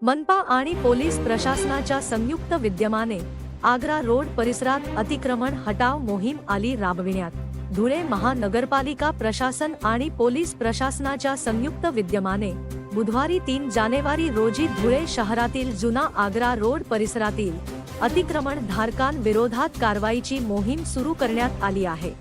मनपा आणि पोलीस प्रशासनाच्या संयुक्त विद्यमाने आग्रा रोड परिसरात अतिक्रमण हटाव मोहीम आली राबविण्यात। धुळे महानगरपालिका प्रशासन आणि पोलीस प्रशासनाच्या संयुक्त विद्यमाने बुधवारी 3 जानेवारी रोजी धुळे शहरातील जुना आग्रा रोड परिसरातील अतिक्रमण धारकांविरोधात कारवाईची मोहीम सुरू करण्यात आली आहे।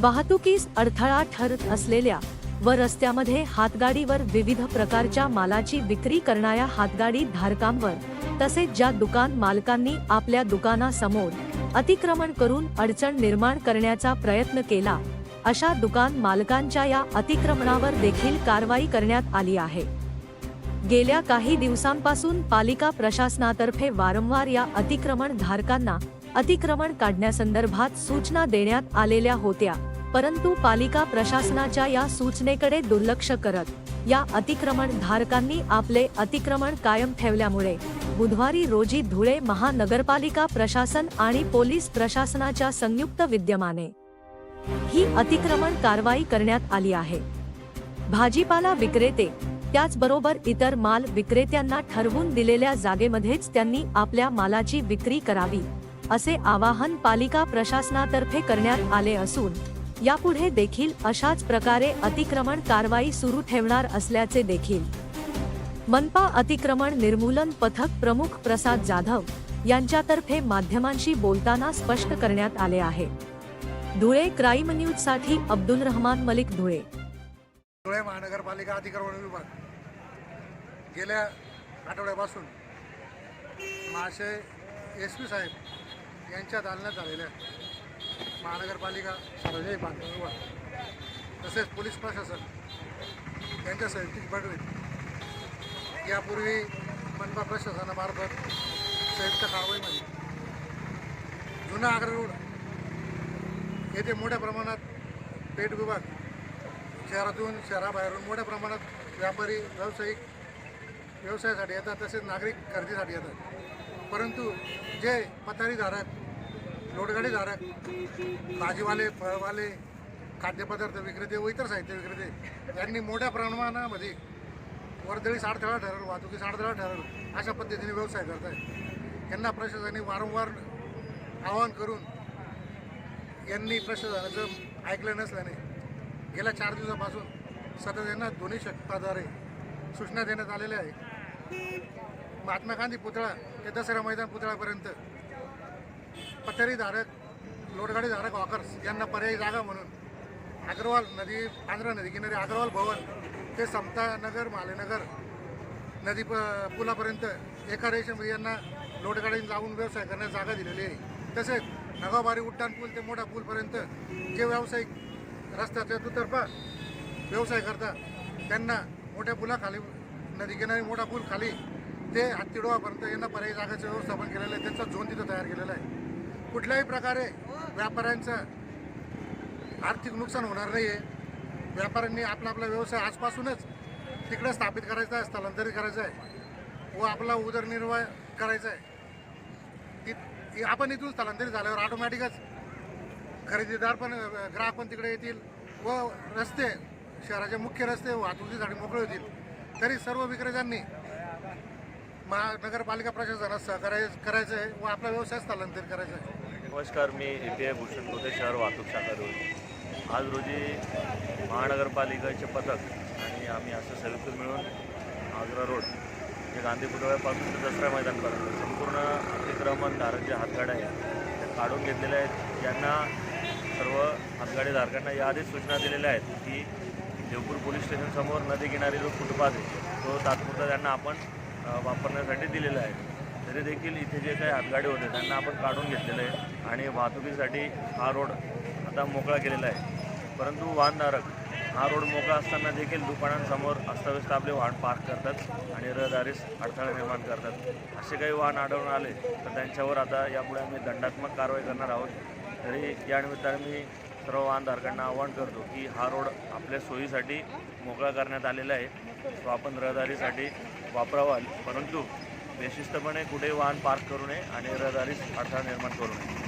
वाहतुकीस अडथळा ठरत असलेल्या व रस्त्यामध्ये हातगाडीवर विविध प्रकारच्या मालाची विक्री करणाऱ्या हातगाडी धारकांवर तसेच ज्या दुकान मालकांनी आपल्या दुकानासमोर अतिक्रमण करून अडचण निर्माण करण्याचा प्रयत्न केला, अशा दुकान मालकांच्या या अतिक्रमणावर देखील कारवाई करण्यात आली आहे। गेल्या काही दिवसांपासून पालिका प्रशासनातर्फे वारंवार या अतिक्रमण धारकांना अतिक्रमण काढण्यासंदर्भात सूचना देण्यात आलेल्या होत्या, परंतु पालिका प्रशासनाच्या या सूचनेकडे दुर्लक्ष करत या अतिक्रमण धारकांनी आपले अतिक्रमण कायम ठेवल्यामुळे बुधवारी रोजी धुळे महानगरपालिका प्रशासन आणि पोलीस प्रशासनाच्या संयुक्त विद्यमाने ही अतिक्रमण कारवाई करण्यात आली आहे। भाजीपाला विक्रेते त्याचबरोबर इतर माल विक्रेत्यांना ठरवून दिलेल्या जागेमध्येच त्यांनी आपल्या मालाची विक्री करावी, असे आवाहन पालिका प्रशासनातर्फे करण्यात आले असून यापुढे देखील अशाच प्रकारे अतिक्रमण कारवाई सुरू ठेवणार असल्याचे देखील मनपा अतिक्रमण निर्मूलन पथक प्रमुख प्रसाद जाधव यांच्यातर्फे माध्यमांशी बोलताना स्पष्ट करण्यात आले आहे। धुळे क्राईम न्यूज साठी अब्दुल रहमान मलिक, धुळे। धुळे महानगरपालिका अतिक्रमण विभाग गेल्या आठवड्यापासून महाशय एसपी साहेब यांच्या दालनात आलेल्या महानगरपालिका सार्वजनिक बांधकाम विभाग तसेच पोलीस प्रशासन यांच्या संयुक्त बैठकीत यापूर्वी मनपा प्रशासनामार्फत संयुक्त कारवाईमध्ये जुना आग्रा रोड येथे मोठ्या प्रमाणात पेठ विभाग शहरातून शहराबाहेरून मोठ्या प्रमाणात व्यापारी व्यवसायासाठी येतात, तसेच नागरिक खरेदीसाठी येतात, परंतु जे पथारीधारक, लोटगाडी धारक, भाजीवाले, फळवाले, खाद्यपदार्थ विक्रेते व इतर साहित्य विक्रेते यांनी मोठ्या प्रमाणामध्ये वर्दळीस अडथळा ठरवलं, वाहतुकीस अडथळा ठरवलं, अशा पद्धतीने व्यवसाय करत आहेत। यांना प्रशासनाने वारंवार आवाहन करून यांनी प्रशासनाचं ऐकलं नसल्याने गेल्या 4 दिवसापासून सतत यांना ध्वनी शक्तीद्वारे सूचना देण्यात आलेल्या आहे। महात्मा गांधी पुतळा ते दसरा मैदान पुतळ्यापर्यंत पथारीधारक, लोटगाडीधारक हॉकर्स यांना पर्यायी जागा म्हणून अग्रवाल नदी, आंध्रा नदी किनारी अग्रवाल भवन ते समतानगर, मालेनगर नदी पुलापर्यंत एका रेषेमध्ये यांना लोटगाडीने जाऊन व्यवसाय करण्यास जागा दिलेली आहे। तसेच नगावबारी उड्डाण पूल ते मोठा पूलपर्यंत जे व्यावसायिक रस्त्याच्या दुतर्फा व्यवसाय करतात त्यांना मोठ्या पुलाखाली, नदी किनारी मोठा पूल खाली ते हत्तीडोहापर्यंत यांना पर्यायी जागाचं व्यवस्थापन केलेलं आहे। त्यांचा झोन तिथं तयार केलेला आहे। कुठल्याही प्रकारे व्यापाऱ्यांचं आर्थिक नुकसान होणार नाही आहे। व्यापाऱ्यांनी आपला व्यवसाय आजपासूनच तिकडे स्थापित करायचा आहे, स्थलांतरित करायचा आहे व आपला उदरनिर्वाह करायचा आहे। आपण इथून स्थलांतरित झाल्यावर ऑटोमॅटिकच खरेदीदार पण, ग्राहक पण तिकडे येतील व रस्ते, शहराचे मुख्य रस्ते वाहतुकीसाठी मोकळे होतील। तरी सर्व विक्रेत्यांनी महानगरपालिका प्रशासनास सहकार्य करायचं आहे व आपला व्यवसाय स्थलांतरित करायचा आहे। नमस्कार, मी ए.पी.आय. भूषण कोते, शहर वाहतूक शाखा धुळे। आज रोजी महानगरपालिकेचे पथक आणि आम्ही असं संयुक्त मिळून आग्रा रोड जे गांधी पुतळ्यापासून ते दसरा मैदानपर्यंत संपूर्ण अतिक्रमणधारक जे हातगाड्या आहेत ते काढून घेतलेले आहेत। यांना सर्व हातगाडीधारकांना याआधीच सूचना दिलेल्या आहेत की देवपूर पोलीस स्टेशनसमोर नदी किनारी जो फुटपाथ आहे तो तात्पुरता त्यांना आपण वापरण्यासाठी दिलेला आहे। तरी देखील इथे जे काही हातगाडी होते त्यांना आपण काढून घेतलेलं आहे आणि वाहतुकीसाठी हा रोड आता मोकळा केलेला आहे। परंतु वाहनधारक हा रोड मोकळा असताना देखील दुकानांसमोर अस्ताव्यस्त आपले वाहन पार्क करतात आणि रहदारीस अडथळा निर्माण करतात। असे काही वाहन आढळून आले तर त्यांच्यावर आता यापुढे आम्ही दंडात्मक कारवाई करणार आहोत। तरी या निमित्ताने मी सर्व वाहनधारकांना आवाहन करतो की हा रोड आपल्या सोयीसाठी मोकळा करण्यात आलेला आहे, तो आपण रहदारीसाठी वापरावा, परंतु बेशिस्तपणे कुठेही वाहन पार्क करू नये आणि रहदारीस अडथळा निर्माण करू नये।